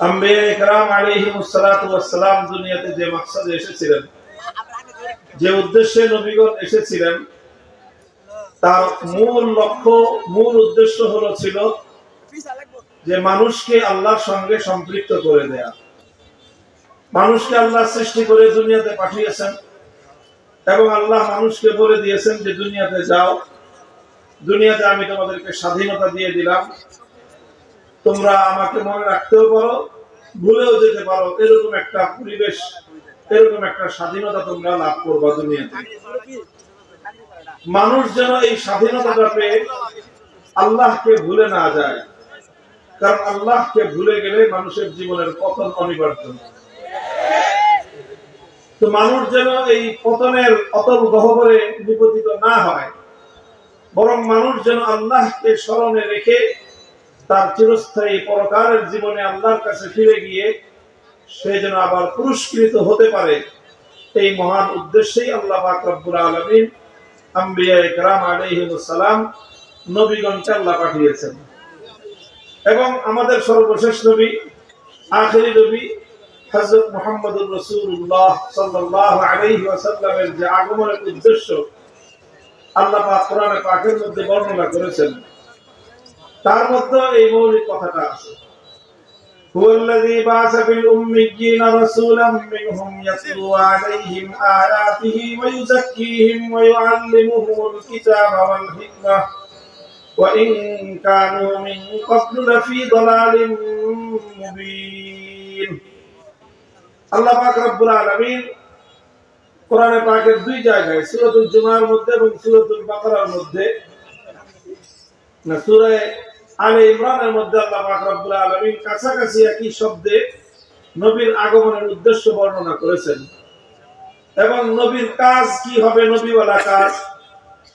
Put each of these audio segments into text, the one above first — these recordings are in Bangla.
আম্বিয়া ইকরাম আলাইহিমুস সালাতু ওয়াস সালাম দুনিয়াতে যে মাকসাদে এসেছিলেন, যে উদ্দেশ্যে নবীগণ এসেছিলেন, তার মূল লক্ষ্য, মূল উদ্দেশ্য ছিল যে মানুষকে আল্লাহর সঙ্গে সম্পৃক্ত করে দেয়া। মানুষকে আল্লাহ সৃষ্টি করে দুনিয়াতে পাঠিয়েছেন এবং আল্লাহ মানুষকে বলে দিয়েছেন যে দুনিয়াতে যাও, দুনিয়াতে আমি তোমাদেরকে স্বাধীনতা দিয়ে দিলাম, তোমরা আমাকে মনে রাখতেও পারো, ভুলেও যেতে পারো, এরকম একটা পরিবেশ, এরকম একটা স্বাধীনতা তোমরা লাভ করবা দুনিয়াতে। মানুষ যেন এই স্বাধীনতাটা পেয়ে আল্লাহকে ভুলে না যায়, কারণ আল্লাহকে ভুলে গেলে মানুষের জীবনের পতন অনিবার্য। তো মানুষ যেন এই পতনের অতল গহ্বরে নিপতিত না হয়, বরং মানুষ যেন আল্লাহকে স্মরণে রেখে তার চিরস্থায়ী পরকালের জীবনে আল্লাহর কাছে ফিরে গিয়ে সে যেন আবার পুরস্কৃত হতে পারে, এই মহান উদ্দেশ্যেই আল্লাহ পাক রব্বুল আলামিন আম্বিয়া ইকরাম আলাইহিমুস সালাম নবীগণকে আল্লাহ পাঠিয়েছেন। এবং আমাদের সর্বশেষ নবী, আখেরি নবী হযরত মুহাম্মদুর রাসূলুল্লাহ সাল্লাল্লাহু আলাইহি ওয়াসাল্লামের যে আগমনের উদ্দেশ্য আল্লাহ পাক কোরআনে পাকের মধ্যে বর্ণনা করেছেন, তার মধ্যে এই মৌলিক কথাটা আছে, হুয়াল্লাযী বা'আসা ফিল উম্মিয়্যিনা রাসূলাম মিনহুম ইয়াতলু আলাইহিম আয়াতিহি ওয়া ইউযাক্কিহিম ওয়া ইউআল্লিমুহুমুল কিতাবা ওয়াল হিকমাহ ওয়া ইন কানূ মিন ক্বাবলু লাফী দালালিম মুবিন। আল্লাহ পাক রব্বুল আলামিন কোরআনে পাকের দুই জায়গায়, সূরাতুল জুমার মধ্যে এবং সূরাতুল বাকারার মধ্যে, না সূরা আলে ইমরানের মধ্যে আল্লাহ পাক রব্বুল আলামিন কাছাকাছি একই শব্দে নবীর আগমনের উদ্দেশ্য বর্ণনা করেছেন এবং নবীর কাজ কি হবে, নবীওয়ালা কাজ,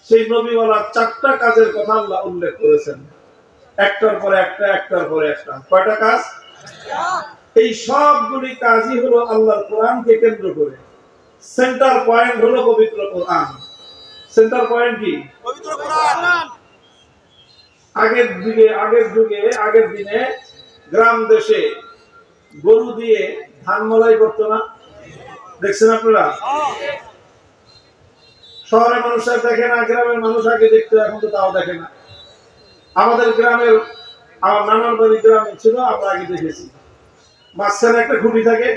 সেই নবীওয়ালা চারটা কাজের কথা আল্লাহ উল্লেখ করেছেন, একটার পরে একটা, একটার পরে একটা। কয়টা কাজ? এই সবগুলি কাজই হলো আল্লাহর কোরআনকে কেন্দ্র করে। সেন্টার পয়েন্ট হলো পবিত্র কোরআন। সেন্টার পয়েন্ট কি? পবিত্র কোরআন। আগের দিনে গ্রাম দেশে গরু দিয়ে ধান মলাই করতো না? দেখছেন আপনারা? শহরের মানুষরা দেখে না, গ্রামের মানুষ আগে দেখতো, এখন তো তাও দেখে না। আমাদের গ্রামের, আমার নানার বাড়ি গ্রামে ছিল, আমরা আগে দেখেছি মাঝখানে একটা খুঁটি থাকে,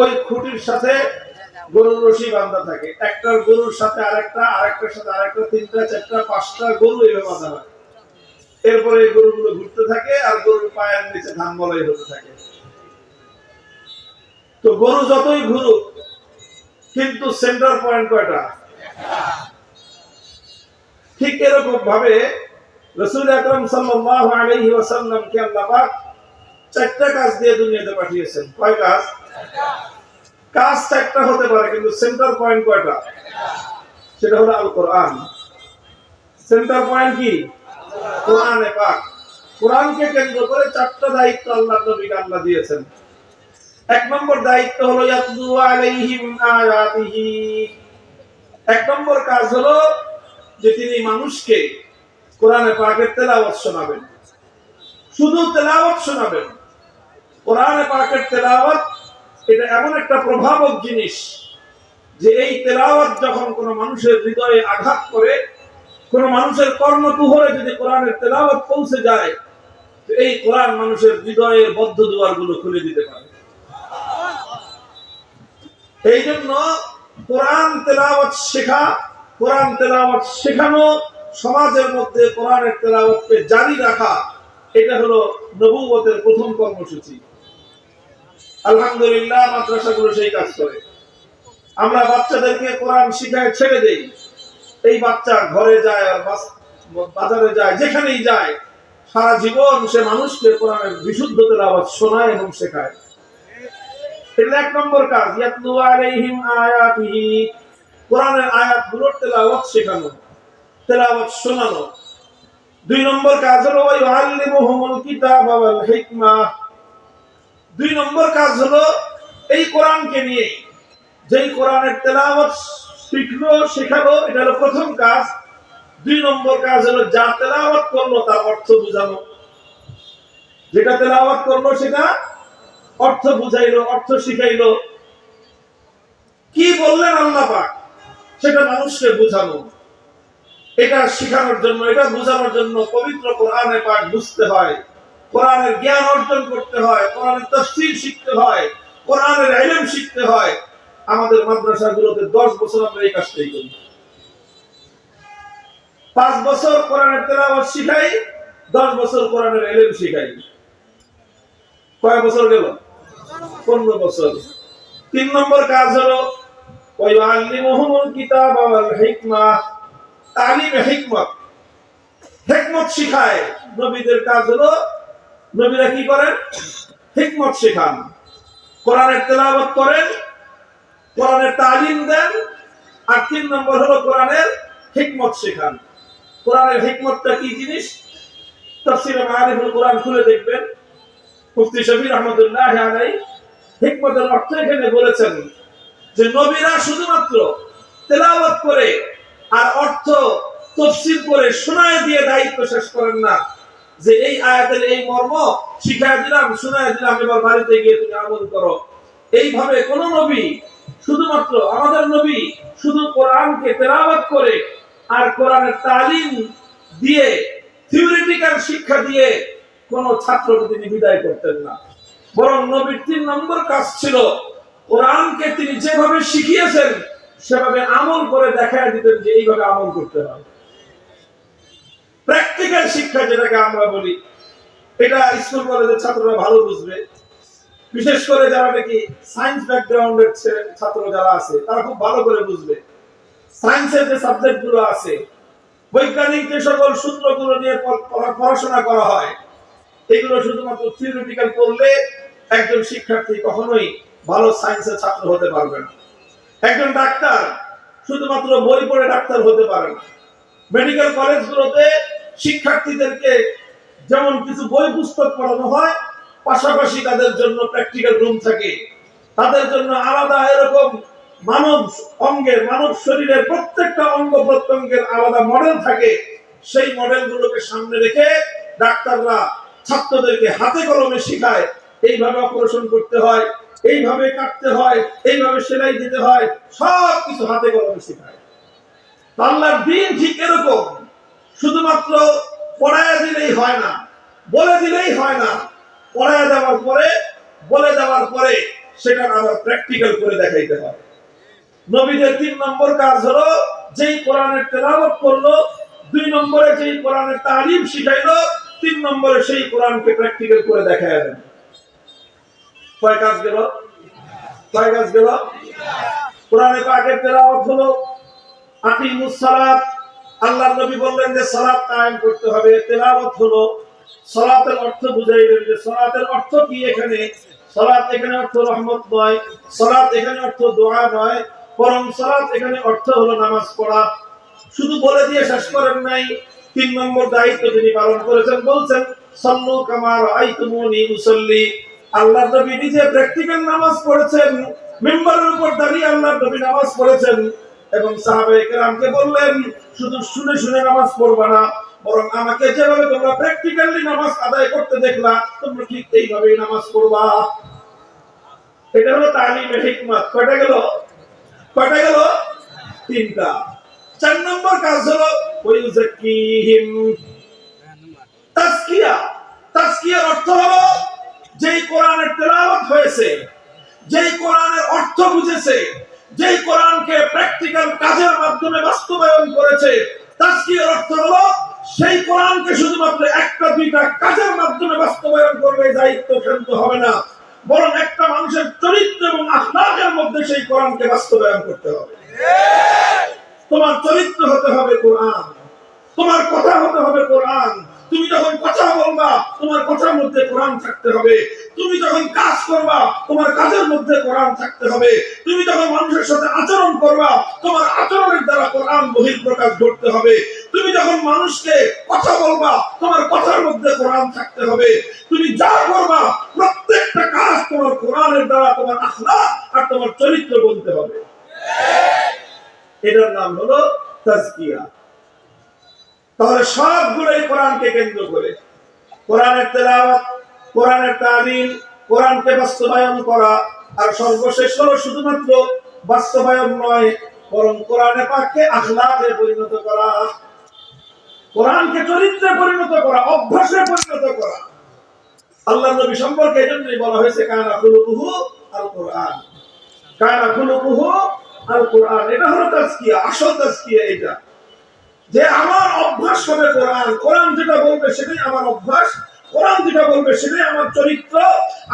ওই খুঁটির সাথে গরুর রশি বাঁধা থাকে, একটার গরুর সাথে আরেকটা, আরেকটার সাথে আরেকটা, তিনটা, চারটা, পাঁচটা গরু এইভাবে বাঁধা হয়। এরপরে এই গরুগুলো ঘুরতে থাকে আর গরুর পায়ের নিচে ধান মলাই হতে থাকে। তো গরু যতই ঘুরুক, কিন্তু সেন্টার পয়েন্ট কয়টা? ঠিক এরকম ভাবে রাসূল আকরাম সাল্লাল্লাহু আলাইহি ওয়াসাল্লামকে আল্লাহ পাক চারটা কাজ দিয়ে দুনিয়াতে পাঠিয়েছেন। কয় কাজ? কাজ চারটা হতে পারে, কিন্তু সেন্টার পয়েন্ট কয়টা? সেটা হলো আল কোরআন। সেন্টার পয়েন্ট কি? কোরআনে পাক। কোরআনকে কেন্দ্র করে চারটা দায়িত্ব আল্লাহ নবীকে আল্লাহ দিয়েছেন। এক নম্বর দায়িত্ব হলো ইয়াতলু আলাইহিম আয়াতিহি। এক নম্বর কাজ হলো যে তিনি মানুষকে কোরআনে পাকের তেলাওয়াত শোনাবেন। শুধু তেলাওয়াত শোনাবেন। কোরআনে পাকের তেলাওয়াত এটা এমন একটা প্রভাবক জিনিস যে এই তেলাওয়াত যখন কোন মানুষের হৃদয়ে আঘাত করে, কোন মানুষের কর্ণকুহরে যদি কোরআনের তেলাওয়াত পৌঁছে যায়, এই কোরআন মানুষের হৃদয়ের বদ্ধ দুয়ারগুলো খুলে দিতে পারে। এই জন্য কোরআন তেলাওয়াত শেখা, কোরআন তেলাওয়াত শেখানো, সমাজের মধ্যে কোরআনের তেলাওয়াতকে জারি রাখা, এটা হলো নবুয়তের প্রথম কর্মসূচি। আলহামদুলিল্লাহ মাদ্রাসাগুলো সেই কাজ করে। আমরা বাচ্চাদেরকে কোরআন শিখায় ছেড়ে দেই, এই বাচ্চা ঘরে যায় আর বাজারে যায়, যেখানেই যায়, সারা জীবন সে মানুষকে কোরআনের বিশুদ্ধ তেলাওয়াত শোনায় এবং শেখায়। এটা এক নম্বর কাজ, ইয়াতলু আলাইহিম আয়াতিহি, কোরআনের আয়াতগুলোর তেলাওয়াত শেখানো, তেলাওয়াত শোনানো। দুই নম্বর কাজ হলো ইউআল্লিমুহুমুল কিতাবা ওয়াল হিকমাহ। দুই নম্বর কাজ হলো এই কোরআনকে নিয়ে যেই কোরআনের তেলাওয়াত শিখলো, শেখালো, এটা হলো প্রথম কাজ। দুই নম্বর কাজ হলো যা তেলাওয়াত করলো তার অর্থ বোঝানো। যেটা তেলাওয়াত করলো সেটা অর্থ বুঝাইলো, অর্থ শিখাইলো। কি বললেন আল্লাহ পাক সেটা মানুষকে বুঝানো। এটা শিখানোর জন্য, এটা বোঝানোর জন্য পবিত্র কোরআনে পাক বুঝতে হয়, কোরআনের জ্ঞান অর্জন করতে হয়, কোরআনের তাফসীর শিখতে হয়, কোরআনের ইলম শিখতে হয়। আমাদের মাদ্রাসাগুলোতে 10 বছর আমরা এই কাজটাই করি। 5 বছর কোরআনের তেলাওয়াত শিখাই, 10 বছর কোরআনের ইলম শিখাই। কয় বছর গেল? 15 বছর। 3 নম্বর কাজ হলো ওয়াইআল্লিমুহুমুল কিতাবা ওয়াল হিকমা, তালিম হিকমত, হিকমত শিখায়। নবীদের কাজ হলো, নবীরা কি করেন? হিকমত শেখান। কোরআনের তেলাওয়াত করেন, কোরআনের তালিম দেন, আর 3 নম্বর হলো কোরআনের হিকমত শেখান। কোরআনের হিকমতটা কি জিনিস? তাফসীরে মাআরিফুল কোরআন খুলে দেখবেন, মুফতি শফি রাহমাতুল্লাহি আলাইহি হিকমতের অর্থ এখানে বলেছেন যে নবীরা শুধুমাত্র তেলাওয়াত করে আর অর্থ তাফসীর করে শোনায় দিয়ে দায়িত্ব শেষ করেন না, যে এই আয়াতের এই মর্ম শিখায় দিলাম, শোনায় দিলাম, এবার বাড়িতে গিয়ে তুমি আমল করো। এইভাবে কোন নবী, শুধুমাত্র আমাদের নবী শুধু কোরআনকে তেলাওয়াত করে আর কোরআনের তালিম দিয়ে, থিওরিটিক্যাল শিক্ষা দিয়ে কোন ছাত্রকে তিনি বিদায় করতেন না। বরং নবীর 3 নম্বর কাজ ছিল কোরআনকে তিনি যেভাবে শিখিয়েছেন সেভাবে আমল করে দেখায় দিতেন যে এইভাবে আমল করতে হয়। প্র্যাকটিক্যাল শিক্ষা যেটাকে আমরা বলি, এটা স্কুল কলেজের ছাত্ররা ভালো বুঝবে। বিশেষ করে যারা নাকি সায়েন্স ব্যাকগ্রাউন্ডের ছাত্র যারা আছে তারা খুব ভালো করে বুঝবে। সায়েন্সের যে সাবজেক্টগুলো আছে, বৈজ্ঞানিক যে সকল সূত্রগুলো নিয়ে পড়াশোনা করা হয়, এগুলো শুধুমাত্র থিওরিটিক্যাল করলে একজন শিক্ষার্থী কখনোই ভালো সায়েন্সের ছাত্র হতে পারবে না। একজন ডাক্তার শুধুমাত্র বই পড়ে ডাক্তার হতে পারে না। মেডিকেল কলেজগুলোতে শিক্ষার্থীদেরকে যেমন কিছু বই পুস্তক পড়ানো হয়, পাশাপাশি তাদের জন্য প্র্যাকটিক্যাল রুম থাকে। তাদের জন্য আলাদা এরকম মানব অঙ্গের, মানব শরীরের প্রত্যেকটা অঙ্গ প্রত্যঙ্গের আলাদা মডেল থাকে। সেই মডেলগুলোকে সামনে রেখে ডাক্তাররা ছাত্রদেরকে হাতে কলমে শিখায়, এইভাবে অপারেশন করতে হয়, এইভাবে কাটতে হয়, এইভাবে সেলাই দিতে হয়, সব কিছু হাতে কলমে শেখায়। আল্লাহর দ্বীন ঠিক এরকম, শুধুমাত্র পড়ায় দিলেই হয় না, বলে দিলেই হয় না। পড়ায় দেওয়ার পরে, বলে দেওয়ার পরে সেটা আবার প্র্যাকটিক্যাল করে দেখাইতে হয়। নবীদের 3 নম্বর কাজ হলো যেই কোরআনের তেলাওয়াত করলো, 2 নম্বরে যেই কোরআনের তালিম শিখাইলো, 3 নম্বরে সেই কোরআনকে প্র্যাকটিক্যাল করে দেখায় দেন। কয় কাজ গেল? কয় কাজ গেল? কোরআনে পাকের তেলাওয়াত হলো আকিমুস সালাত, আল্লাহর নবী বললেন যে সালাত কায়েম করতে হবে। তেলাওয়াত হলো সালাতের অর্থ বুঝাইলেন যে সালাতের অর্থ কি। এখানে সালাত এখানে অর্থ রহমত নয়, সালাত এখানে অর্থ দোয়া নয়, বরং সালাত এখানে অর্থ হলো নামাজ পড়া। শুধু বলে দিয়ে শেষ করেন নাই, 3 নম্বর দায়িত্ব তিনি পালন করেছেন। বলছেন সাল্লু কামা রাআইতুমুনি উসাল্লি। আল্লাহর নবী নিজে প্র্যাকটিক্যাল নামাজ পড়েছেন, মিম্বারের উপর দাঁড়িয়ে আল্লাহর নবী নামাজ পড়েছেন এবং সাহাবায়ে কেরামকে বললেন শুধু শুনে শুনে নামাজ পড়বা না, বরং আমাকে যেভাবে তোমরা প্র্যাকটিক্যালি নামাজ আদায় করতে দেখলা তোমরা ঠিক এইভাবেই নামাজ পড়বা। এটা হলো তালিমে হিকমত। কয়টা গেল? কয়টা গেল? 3টা। 4 নম্বর কাজ হলো ওয়ায়ুযাক্কিহিম, তাজকিয়া। তাজকিয়ার অর্থ হলো যেই কোরআনের তেলাওয়াত হয়েছে, যেই কোরআনের অর্থ বুঝেছে, যেই কোরআনকে প্র্যাকটিক্যাল কাজের মাধ্যমে বাস্তবায়ন করেছে, তাজকিয়ার অর্থ হলো সেই কোরআনকে শুধুমাত্র 1টা-2টা কাজের মাধ্যমে বাস্তবায়ন করবে দায়িত্ব কিন্তু হবে না, বরং একটা মানুষের চরিত্র এবং আখলাকের মধ্যে সেই কোরআনকে বাস্তবায়ন করতে হবে। তোমার চরিত্র হতে হবে কোরআন, তোমার কথা হতে হবে কোরআন। তুমি যখন কথা বলবা তোমার কথার মধ্যে কোরআন থাকতে হবে, তুমি যখন কাজ করবা তোমার কাজের মধ্যে কোরআন থাকতে হবে, তুমি যখন মানুষের সাথে আচরণ করবা তোমার আচরণের দ্বারা কোরআন বহিঃপ্রকাশ ঘটতে হবে, তুমি যখন মানুষকে কথা বলবা তোমার কথার মধ্যে কোরআন থাকতে হবে, তুমি যা করবা প্রত্যেকটা কাজ তোমার কোরআনের দ্বারা তোমার আখলাক আর তোমার চরিত্র বলতে হবে। এটার নাম হলো তাজকিয়া। তাহলে সবগুলোই কোরআনকে কেন্দ্র করে। কোরআনের তেলাওয়াত কোরআনের তালিম, কোরআনকে বাস্তবায়ন করা, আর সর্বশেষ হলো শুধুমাত্র বাস্তবায়ন নয়, বরং কোরআনে পাককে আখলাকে পরিণত করা, কোরআনকে চরিত্রে পরিণত করা, অভ্যাসে পরিণত করা। আল্লাহ নবী সম্পর্কে এজন্যই বলা হয়েছে কানা খুলুকুহু আল কোরআন, কানা খুলুকুহু আল কোরআন। এটা হলো তাজকিয়া, আসল তাজকিয়া এটা, যে আমার অভ্যাস হবে কোরআন, কোরআন যেটা বলবে সেটাই আমার অভ্যাস, কোরআন যেটা বলবে সেটাই আমার চরিত্র।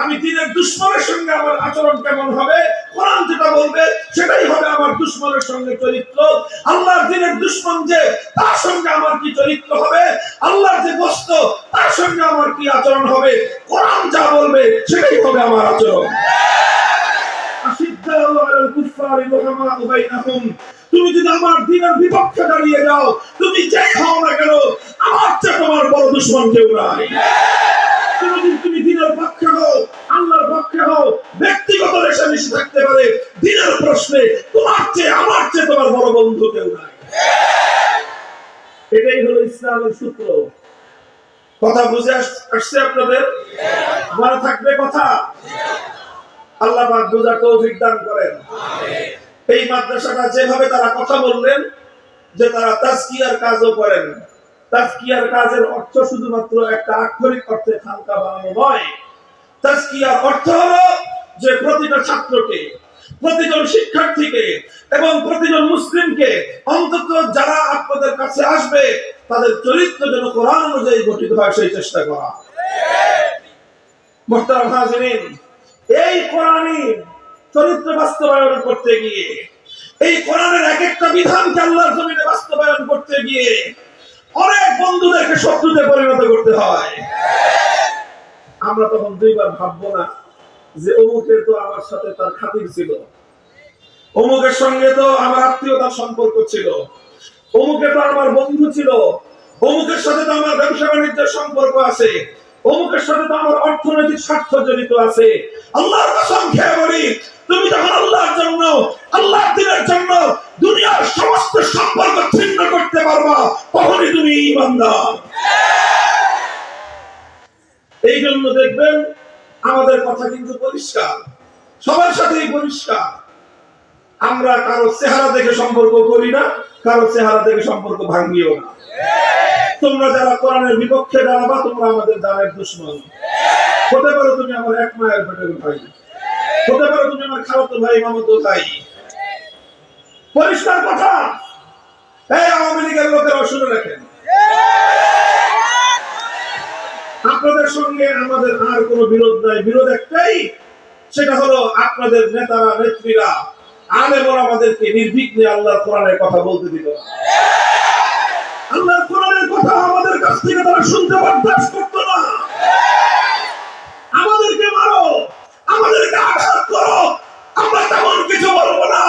আমি দিনের দুশমনের সঙ্গে আমার আচরণ কেমন হবে, কোরআন যেটা বলবে সেটাই হবে আমার দুশমনের সঙ্গে চরিত্র। আল্লাহর দিনের দুশমন যে, তার সঙ্গে আমার কি চরিত্র হবে, আল্লাহর যে বস্তু তার সঙ্গে আমার কি আচরণ হবে, কোরআন যা বলবে সেটাই হবে আমার আচরণ। আশিদ্দাউ আলাল কুফফারি রুহামাউ বাইনাহুম, তুমি যদি আমার দ্বীনের বিপক্ষে দাঁড়িয়ে যাও, তুমি যে খাও না কেন, আমার চেয়ে তোমার বড় দুশমন কেউ নাই। তুমি দ্বীনের পক্ষে হও, আল্লাহর পক্ষে হও, ব্যক্তিগত রেশারেশি থাকতে পারে, দ্বীনের প্রশ্নে তোমার চেয়ে আমার চেয়ে তোমার বড় বন্ধু কেউ নাই। এটাই হলো ইসলামের সূত্র। কথা বুঝে আসছে আপনাদের? মনে থাকবে কথা? আল্লাহ পাক বুঝার তৌফিক দান করেন। এই মাদ্রাসাটা যেভাবে তারা কথা বললেন যে তারা তাজকিয়ার কাজও করেন, তাজকিয়ার কাজের অর্থ শুধুমাত্র একটা আক্ষরিক অর্থে খানকা বানানো নয়। তাজকিয়ার অর্থ হলো যে প্রতিটা ছাত্রকে, প্রতিজন শিক্ষার্থীকে এবং প্রতিজন মুসলিমকে, অন্তত যারা আপনাদের কাছে আসবে তাদের চরিত্র যেন কোরআন অনুযায়ী গঠিত হয় সেই চেষ্টা করা। মুহতারাম হাজিরিন, এই কোরআনী চরিত্র বাস্তবায়ন করতে গিয়ে, এই কোরআনের এক একটা বিধানকে আল্লাহর জমিনে বাস্তবায়ন করতে গিয়ে অনেক বন্ধুদেরকে শত্রুতে পরিণত করতে হয়। আমরা তখন দুইবার ভাববো না যে অমুকের তো আমার সাথে তার খাতির ছিল, অমুকের সঙ্গে তো আমার আত্মীয়তার সম্পর্ক ছিল, অমুকে তো আমার বন্ধু ছিল, অমুকের সাথে তো আমার ব্যবসা বাণিজ্যের সম্পর্ক আছে, অমুকের সাথে তো আমার অর্থনৈতিক স্বার্থ জড়িত আছে। আল্লাহর কসম খেয়ে বলি, তুমি যখন আল্লাহর জন্য, আল্লাহর দ্বীনের জন্য দুনিয়ার সমস্ত সম্পর্ক ছিন্ন করতে পারবা, তখনই তুমি ঈমানদার। এই জন্য দেখবেন আমাদের কথা কিন্তু পরিষ্কার, সবার সাথেই পরিষ্কার। আমরা কারো চেহারা দেখে সম্পর্ক করি না, কারো চেহারা দেখে সম্পর্ক ভাঙিও না। তোমরা যারা কোরআনের বিপক্ষে দাঁড়াবা, তোমরা আমাদের জানের দুশমন। হতে পারো তুমি আমার এক মায়ের পেটের ভাই, হতে পারো তুমি আমার খালাতো ভাই, মামাতো ভাই। পরিষ্কার কথা। এই আওয়ামী লীগের লোকেরা শুনে রাখেন, আপনাদের সঙ্গে আমাদের আর কোনো বিরোধ নাই। বিরোধ একটাই, সেটা হলো আপনাদের নেতারা, নেত্রীরা, আলেমরা আমাদেরকে নির্বিঘ্নে আল্লাহর কোরআনের কথা বলতে দিল না। আল্লাহর কোরআনের কথা আমাদের কাছ থেকে তারা শুনতে বরদাস্ত করতো না। আমাদেরকে মারো, আমাদেরকে আঘাত করো, আমরা তেমন কিছু বলবো না,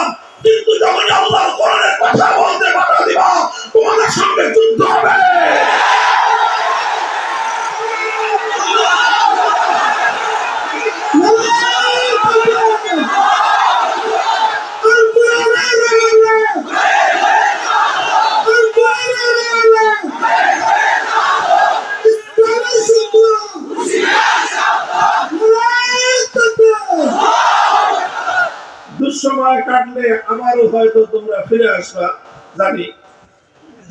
কিন্তু যখন আল্লাহর কোরআনের কথা বলতে বাধা দিবা, তোমাদের সঙ্গে যুদ্ধ হবে। দুঃসময় কাটলে আমারও হয়তো তোমরা ফিরে আসবা জানি,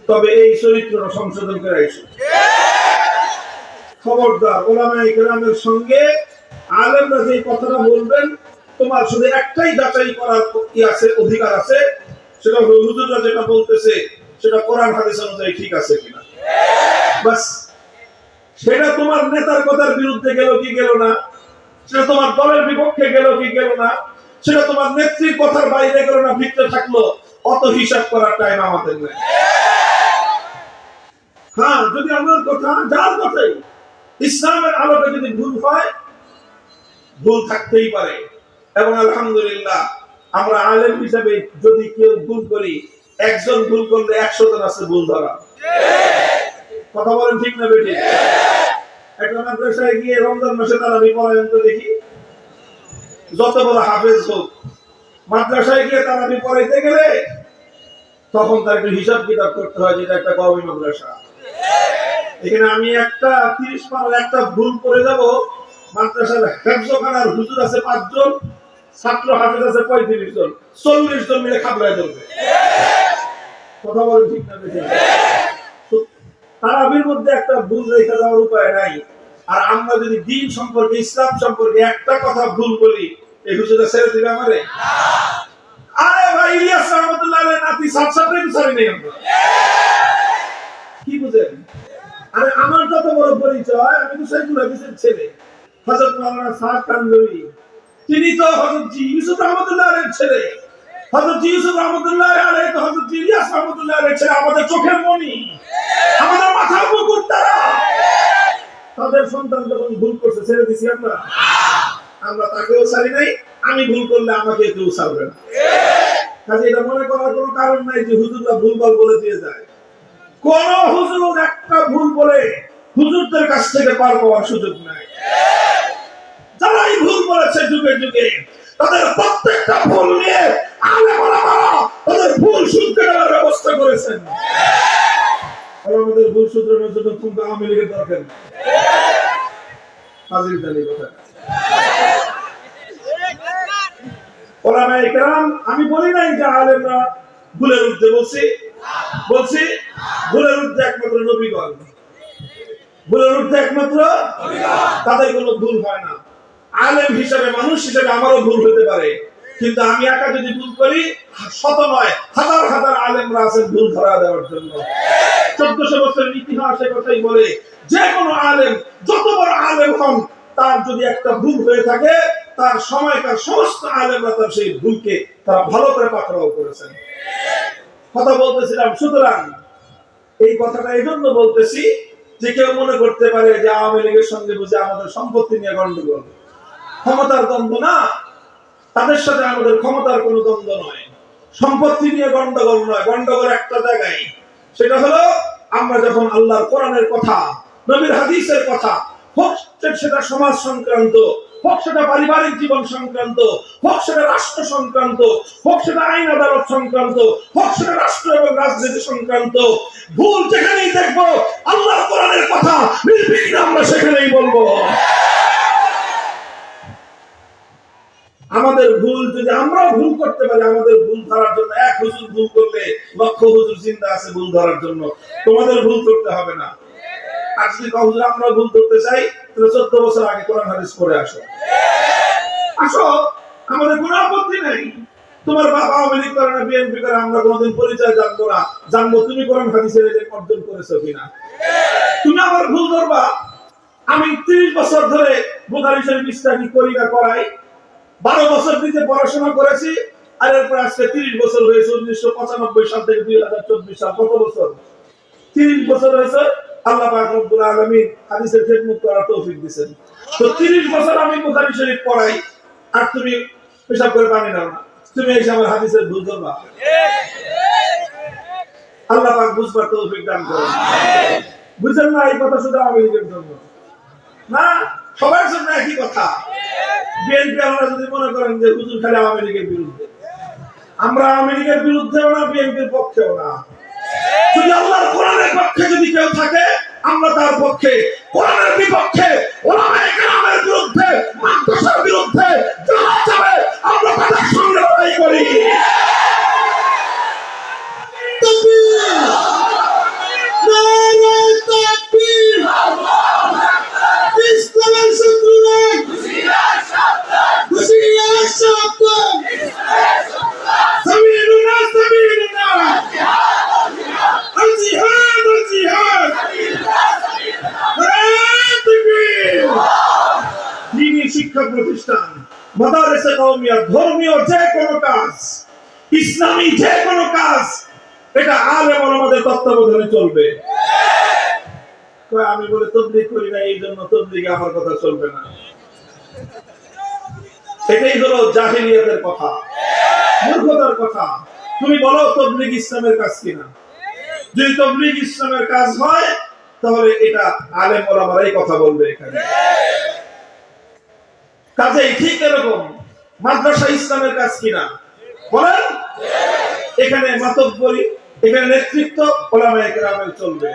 তবে এই চরিত্রটা সংশোধন করে এসো। খবরদার, ওলামায়ে কেরামের সঙ্গে আলেমরা যে কথাটা বলবেন, তোমার শুধু একটাই যাচাই করার কি আছে, অধিকার আছে, সেটা হলো হুজুররা যেটা বলতেছে সেটা কোরআন হাদিস অনুযায়ী ঠিক আছে কিনা। বাস, সেটা তোমার নেতার কথার বিরুদ্ধে গেল কি গেল না, সেটা তোমার দলের বিপক্ষে গেল কি গেল না, সেটা তোমার নেত্রীর কথার বাইরে গেল না, ভিতরে থাকলো, অত হিসাব করার টাইম আমাদের নেই। হ্যাঁ, যদি আমার কথা, যার কথাই ইসলামের আলোকে যদি ভুল হয়, ভুল থাকতেই পারে, এবং আলহামদুলিল্লাহ আমরা আলেম হিসেবে যদি কেউ ভুল করি, একজন ভুল করলে 100 জন আছে ভুল ধরা। কথা বলেন ঠিক না বেটি? একটা মাদ্রাসায় গিয়ে রমজান মাসে তারাবি পড়ায় তো দেখি, যত বড় হাফেজ হোক, মাদ্রাসায় গিয়ে তারাবি পড়াইতে গেলে তখন তার একটু হিসাব কিতাব করতে হয়, যেটা একটা কওমি মাদ্রাসা। এখানে আমি একটা 30 পারার একটা ভুল করে যাব, মাদ্রাসার হেফজখানার হুজুর আছে 5 জন, ছাত্র হাফেজ আছে 35 জন, 40 জন মিলে খাবলায় ধরবে। কথা বলেন ঠিক না বেঠিক? তারাবির মধ্যে একটা ভুল রেখে যাওয়ার উপায় নাই। আর আমরা যদি দ্বীন সম্পর্কে, ইসলাম সম্পর্কে একটা কথা ভুল বলি, এই হুজুরা ছেড়ে দিবে আমারে? আরে ভাই, ইলিয়াস রহমাতুল্লাহ আলাইহির নাতি সাতসাপড়ে বিচারি নেই আমরা। কি বুঝেন? আরে আমার যত বড় পরিচয়, আমি তো সাইফুল হাদিসের ছেলে, হযরত মাওলানা সাদ কানজুরি। তিনি তো হযরত জি ইউসুফ রহমাতুল্লাহ আলাইহির ছেলে। হযরত জি ইউসুফ রহমাতুল্লাহ আলাইহি তো হযরত ইলিয়াস রহমাতুল্লাহ আলাইহির ছেলে, আমাদের চোখের মণি, আমাদের মাথার মুকুট তারা। তাদের সন্তান যখন ভুল করছে ছেড়ে দিছি আমরা? আমরা তাকেও ছাড়ি নাই, আমি ভুল করলে আমাকে কেউ ছাড়বে না। কাজে এটা মনে করার কোনো কারণ নাই যে হুজুররা ভুলভাল বলে দিয়ে যায়। কোন হুজুর একটা ভুল বলে হুজুরদের কাছ থেকে পার পাওয়ার সুযোগ নাই। যারাই ভুল বলেছে যুগে যুগে, তাদের প্রত্যেকটা ভুল নিয়ে আলেম ওলামারা তাদের ভুল শুধরে দেওয়ার ব্যবস্থা করেছেন। আমাদের ভুল শুধরানোর জন্য তোমরা আওয়ামী লীগের দরকার নেই। হাজির দালি কথা। ওলামায়ে কেরাম, আমি বলি নাই যে আলেমরা ভুলের ঊর্ধ্বে, বলছি ভুলের ঊর্ধ্বে একমাত্র নবীগণ, ভুলের ঊর্ধ্বে একমাত্র তাদের কোনো ভুল হয় না। আলেম হিসেবে, মানুষ হিসেবে আমারও ভুল হতে পারে, কিন্তু আমি একা যদি ভুল করি, শত নয় হাজার হাজার আলেমরা আছেন ভুল ধরা দেওয়ার জন্য। 1400 বছরের ইতিহাসে কথাই বলে, যে কোনো আলেম, যত বড় আলেম হন, তার যদি একটা ভুল হয়ে থাকে, তার সময়কার সমস্ত আলেমরা তার সেই ভুলকে তারা ভালো করে পাকড়াও করেছেন। কথা বলতেছিলাম, সুতরাং এই কথাটা এই জন্য বলতেছি যে কেউ মনে করতে পারে যে আওয়ামী লীগের সঙ্গে বুঝে আমাদের সম্পত্তি নিয়ে গন্ডগোল, ক্ষমতার দ্বন্দ্ব না। তাদের সাথে আমাদের ক্ষমতার কোনো দ্বন্দ্ব নয়, সম্পত্তি নিয়ে গন্ডগোল নয়। গন্ডগোল একটা জায়গায়, সেটা হলো আমরা যখন আল্লাহর কোরআনের কথা, নবীর হাদিসের কথা, হোক সেটা সমাজ সংক্রান্ত, হোক সেটা পারিবারিক জীবন সংক্রান্ত, হোক সেটা রাষ্ট্র সংক্রান্ত, হোক সেটা আইন আদালত সংক্রান্ত, হোক সেটা রাষ্ট্র এবং রাজনীতি সংক্রান্ত, ভুল যেখানেই দেখবো আল্লাহর কোরআনের কথা নির্বিঘ্ন আমরা সেখানেই বলবো। আমাদের ভুল যদি আমরা ভুল করতে পারি, আমাদের ভুল ধরার জন্য এক হুজুর ভুল করলে লক্ষ হুজুর জিন্দা আছে ভুল ধরার জন্য। তোমাদের ভুল করতে হবে না। আর যদি হুজুর আমরা ভুল করতে চাই, তাহলে 14 বছর আগে কোরআন হাদিস পড়ে আসো, আমাদের কোনো আপত্তি নেই। তোমার বাবা আওয়ামী লীগ করে না, বিএনপি করে, আমরা কোনোদিন পরিচয় জানবো না, জানবো তুমি কোরআন হাদিসের ইলম অর্জন করেছো কিনা। তুমি আমার ভুল ধরবা। আমি 30 বছর ধরে বুখারী শরীফ স্টাডি করি না করাই, 12 বছর দিতে পড়াশোনা করেছি, আর এরপর আজকে 30 বছর হয়েছে। 1995 সাল থেকে 2024 সাল, কত বছর? 30 বছর হয়েছে। আল্লাহ পাক রব্বুল আলামিন হাদিসের খেদমত করার তৌফিক দিয়েছেন। তো 30 বছর আমি বুখারী শরীফ পড়াই, আর তুমি পেশাব করে পানি নাও না, তুমি এসে আমার হাদিসের ভুল ধরবা। আল্লাহ পাক বুঝবার তৌফিক দান করুন। বুঝলেন না? এই কথা শুধু আওয়ামী লীগের জন্য না, সবার জন্য একই কথা। বিএনপি আমরা যদি মনে করেন যে হুজুর খালি আওয়ামী লীগের বিরুদ্ধে, আমরা আওয়ামী লীগের বিরুদ্ধেও না, বিএনপির পক্ষেও না। যদি আল্লাহর কোরআনের পক্ষে যদি কেউ থাকে, আমরা তার পক্ষে। কোরআনের বিপক্ষে, ওলামায়ে কেরামের বিরুদ্ধে, মাদ্রাসার বিরুদ্ধে যারা যাবে, আমরা তাদের সঙ্গে লড়াই করি। ইসলামের শত্রুরা শিক্ষা প্রতিষ্ঠান, মাদ্রাসা কওমিয়া, ধর্মীয় যে কোনো কাজ, ইসলামী যে কোনো কাজ, এটা আলেম ওলামাদের তত্ত্বাবধানে চলবে। আমি বলে তাবলীগ করি না, এই জন্য তাবলীগে আমার কথা চলবে না। এটাই হলো জাহেলিয়াতের কথা, মূর্খতার কথা। তুমি বলো তাবলীগ ইসলামের কাজ কিনা। যদি তাবলীগ ইসলামের কাজ হয়, তাহলে এটা আলেম ওলামারাই কথা বলবে এখানে। কাজেই ঠিক এরকম মাদ্রাসা ইসলামের কাজ কিনা বলেন। এখানে মাতব্বরি, এখানে নেতৃত্ব ওলামায়ে কেরামের চলবে।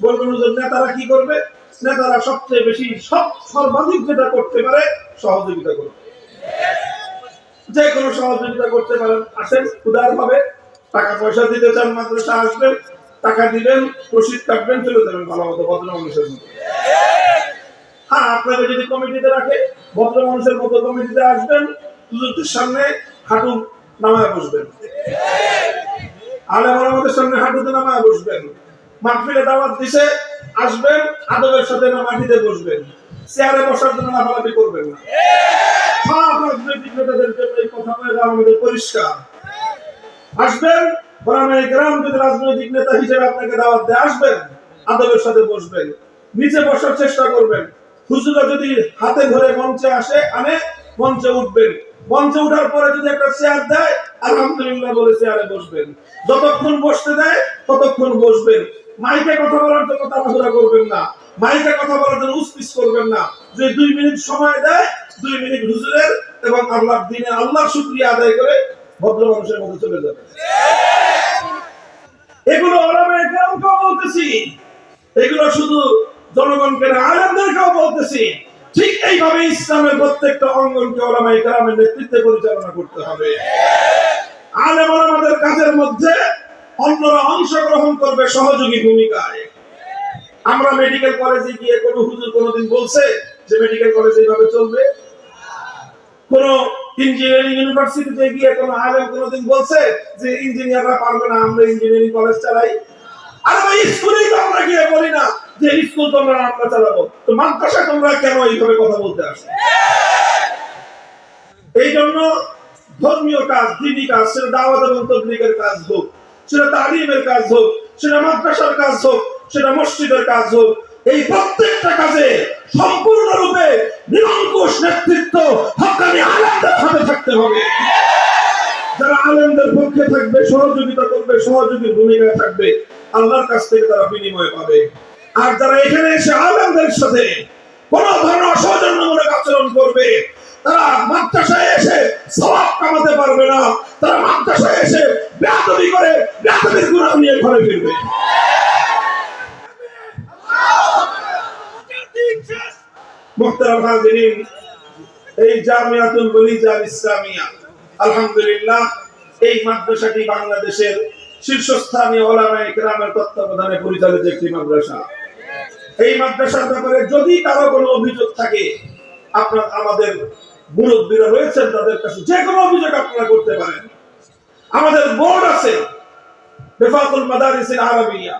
বলবেন হুজুর নেতারা কি করবে? নেতারা সবচেয়ে বেশি সর্বাধিক যেটা করতে পারে সহযোগিতা করবে। যে কোনো সহযোগিতা করতে পারেন, আসেন উদার ভাবে, টাকা পয়সা দিতে চান মাদ্রাসা আসবেন, টাকা দিবেন, রসিদ কাটবেন, চলে যাবেন ভালো মতো ভদ্র মানুষের মতো। হ্যাঁ, আপনাকে যদি কমিটিতে রাখে ভদ্র মানুষের মতো কমিটিতে আসবেন, হুজুরদের সামনে হাঁটু নামায় বসবেন, আলেম ওলামাদের সামনে হাঁটুতে নামায় বসবেন। মাহফিলে দাওয়াত দিছে, আসবেন, আদবের সাথে মাটিতে বসবেন, চেয়ারে বসার জন্য লাফালাফি করবেন না। সব রাজনৈতিক নেতাদের জন্য এই কথা বলে আমাদের পরিষ্কার। আসবেন, ওলামায়ে কেরাম যদি রাজনৈতিক নেতা হিসেবে আপনাকে দাওয়াত দিয়ে আসবেন, আদবের সাথে বসবেন, নিচে বসার চেষ্টা করবেন। হুজুরা যদি হাতে ধরে মঞ্চে আনে, মঞ্চে উঠবেন, মঞ্চে উঠার পরে যদি একটা চেয়ার দেয় আলহামদুলিল্লাহ বলে চেয়ারে বসবেন। যতক্ষণ বসতে দেয় ততক্ষণ বসবেন। মাইকে কথা বলার জন্য তাড়াহুড়া করবেন না, মাইকে কথা বলার জন্য উসপিস করবেন না। যে 2 মিনিট সময় দেয়, 2 মিনিট হুজুরের এবং আল্লাহর দ্বীনে আল্লাহর শুকরিয়া আদায় করে ভদ্র মানুষের মধ্যে চলে যাবে। এগুলো ওলামায়ে কেরামকেও বলতেছি, এগুলো শুধু জনগণকে না, আলেমদেরকেও বলতেছি। ঠিক এইভাবে ইসলামের প্রত্যেকটা অঙ্গনকে ওলামায়ে কেরামের নেতৃত্বে পরিচালনা করতে হবে। আলেম ওলামাদের কাজের মধ্যে অন্যরা অংশগ্রহণ করবে সহযোগী ভূমিকায়। আমরা মেডিকেল কলেজে গিয়ে কোন হুজুর কোনদিন বলছে যে মেডিকেল কলেজ এইভাবে চলবে? কোন ইঞ্জিনিয়ারিং ইউনিভার্সিটিতে গিয়ে কোন আলেম কোনদিন বলছে যে ইঞ্জিনিয়াররা পারবে না, আমরা ইঞ্জিনিয়ারিং কলেজ চালাই? আরে ভাই, স্কুলেই তো আমরা গিয়ে বলি না যে স্কুল তোমরা আমরা চালাবো, তো মাদ্রাসা তোমরা কেন এইভাবে কথা বলতে আসো? এই জন্য ধর্মীয় কাজ, দ্বীনি কাজ, সেটা দাওয়াত এবং তাবলীগের কাজ হোক, সেটা তালিমের কাজ হোক, সেটা মাদ্রাসার কাজ হোক, সেটা মসজিদের কাজ হোক, এই প্রত্যেকটা কাজে সম্পূর্ণরূপে নিরঙ্কুশ নেতৃত্ব হক্কানি আলেমদের হাতে থাকতে হবে। যারা আলেমদের পক্ষে থাকবে, সহযোগিতা করবে, সহযোগীর ভূমিকায় থাকবে, আল্লাহর কাছ থেকে তারা বিনিময় পাবে। আর যারা এখানে এসে আলেমদের সাথে কোন ধরনের অসৌজন্যমূলক আচরণ করবে, তারা মাদ্রাসায় এসে সওয়াব কামাতে পারবে না, তারা মাদ্রাসায় এসে বেয়াদবি করে বেয়াদবির গুনাহ নিয়ে ঘরে ফিরবে। মুহতারাম হাজিরিন, এই জামিয়াতুল ওলিজা ইসলামিয়া আলহামদুলিল্লাহ, এই মাদ্রাসাটি বাংলাদেশের শীর্ষস্থানীয় ওলামায়ে কেরামের তত্ত্বাবধানে পরিচালিত একটি মাদ্রাসা। এই মাদ্রাসার ব্যাপারে যদি কারো কোনো অভিযোগ থাকে, আপনার আমাদের মুরব্বীরা রয়েছেন, তাদের কাছে যে কোনো অভিযোগ আপনারা করতে পারেন। আমাদের বোর্ড আছে, রিফাতুল মাদারিসিল আরাবিয়া,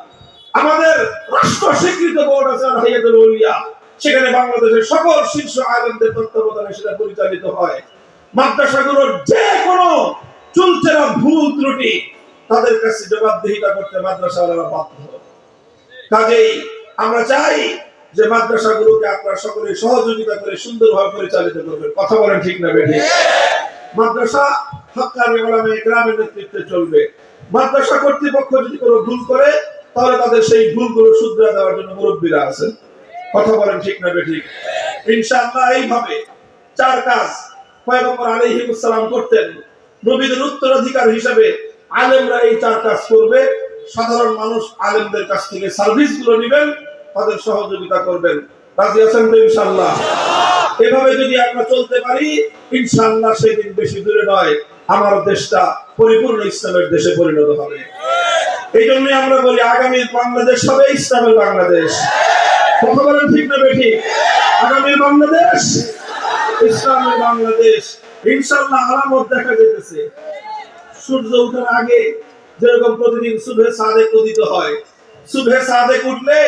আমাদের রাষ্ট্র স্বীকৃত বোর্ড আছে আল হাইয়াতুল উলিয়া, সেখানে বাংলাদেশের সকল শীর্ষ আলেমদের তত্ত্বাবধানে সেটা পরিচালিত হয়। মাদ্রাসাগুলোর যে কোনো চুলচেরা ভুল ত্রুটি তাদের কাছে জবাবদিহিতা করতে মাদ্রাসাওয়ালারা বাধ্য। কাজেই আমরা চাই যে মাদ্রাসাগুলোকে আপনারা সকলে সহযোগিতা করে সুন্দরভাবে পরিচালিত করবেন। কথা বলেন ঠিক না বেঠিক? মাদ্রাসা হক্কানি ওলামায়ে কেরামের নেতৃত্বে চলবে। মাদ্রাসা কর্তৃপক্ষ যদি কোনো ভুল করে, তাহলে তাদের সেই ভুলগুলো শুধরে দেওয়ার জন্য মুরব্বীরা আছেন। কথা বলেন ঠিক না বেঠিক? ইনশাআল্লাহ এইভাবে 4 কাজ পয়গম্বর আলাইহিস সালাম করতেন। নবীদের উত্তরাধিকার হিসেবে আলেমরা এই 4 কাজ করবে। সাধারণ মানুষ আলেমদের কাছ থেকে সার্ভিসগুলো নেবেন, তাদের সহযোগিতা করবেন। রাজি আছেন তো ইনশাআল্লাহ? এভাবে যদি আমরা চলতে পারি, ইনশাআল্লাহ সেদিন বেশি দূরে নয়, আমার দেশটা পরিপূর্ণ ইসলামের দেশে পরিণত হবে। এই জন্য আমরা বলি আগামী বাংলাদেশ হবে ইসলামের বাংলাদেশ। কথা বলেন ঠিক না বেঠিক? আগামী বাংলাদেশ ইসলামের বাংলাদেশ। ইনশাআল্লাহ আলামত দেখা যেতেছে। সূর্য ওঠার আগে যেরকম প্রতিদিন সুবহে সাদেক উদিত হয়, সুবহে সাদেক উঠলে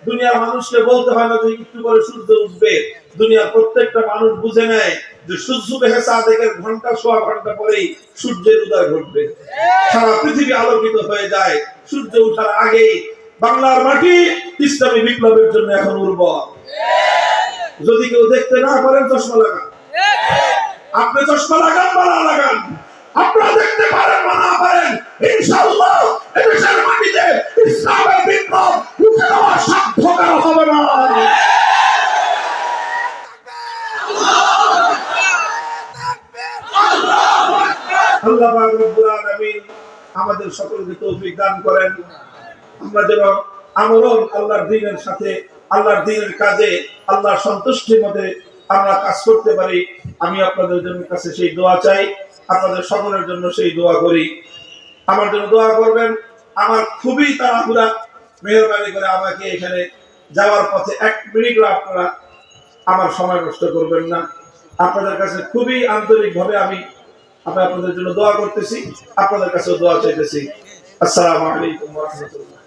দুনিয়ার মানুষকে বলতে হয় না যে একটু পরে সূর্য উঠবে। দুনিয়ার প্রত্যেকটা মানুষ বুঝে নেয় যে সুবহে সাদেকের ঘন্টা সোয়া ঘন্টা পরেই সূর্যের উদয় ঘটবে, সারা পৃথিবী আলোকিত হয়ে যায় সূর্য ওঠার আগেই। বাংলার মাটি ইসলামী বিপ্লবের জন্য এখন উর্বর। যদি কেউ দেখতে না পারেন চশমা লাগান, আপনি চশমা লাগান বা না লাগান, আপনারা দেখতে পারেন বা না পারেন, ইনশাআল্লাহ এদেশের মাটিতে ইসলামের বিপ্লব রুখে দেওয়ার সাধ্য কারো হবে না। আল্লাহ পাক রব্বুল আলামিন আমাদের সকলকে তৌফিক দান করেন, আমরা যেন আমরণ আল্লাহর দ্বীনের সাথে আল্লাহর দ্বীনের কাজে আল্লাহর সন্তুষ্টির মধ্যে আমরা কাজ করতে পারি। আমি আপনাদের জন্য কাছে সেই দোয়া চাই, আপনাদের সকলের জন্য সেই দোয়া করি। আমার জন্য দোয়া করবেন। আমার খুবই তাড়াহুড়া, মেহরবানি করে আমাকে এখানে যাওয়ার পথে 1 মিনিটও আপনারা আমার সময় নষ্ট করবেন না। আপনাদের কাছে খুবই আন্তরিকভাবে আমি আপনাদের জন্য দোয়া করতেছি, আপনাদের কাছে দোয়া চাইতেছি। আসসালামু আলাইকুম ওয়া রাহমাতুল্লাহ।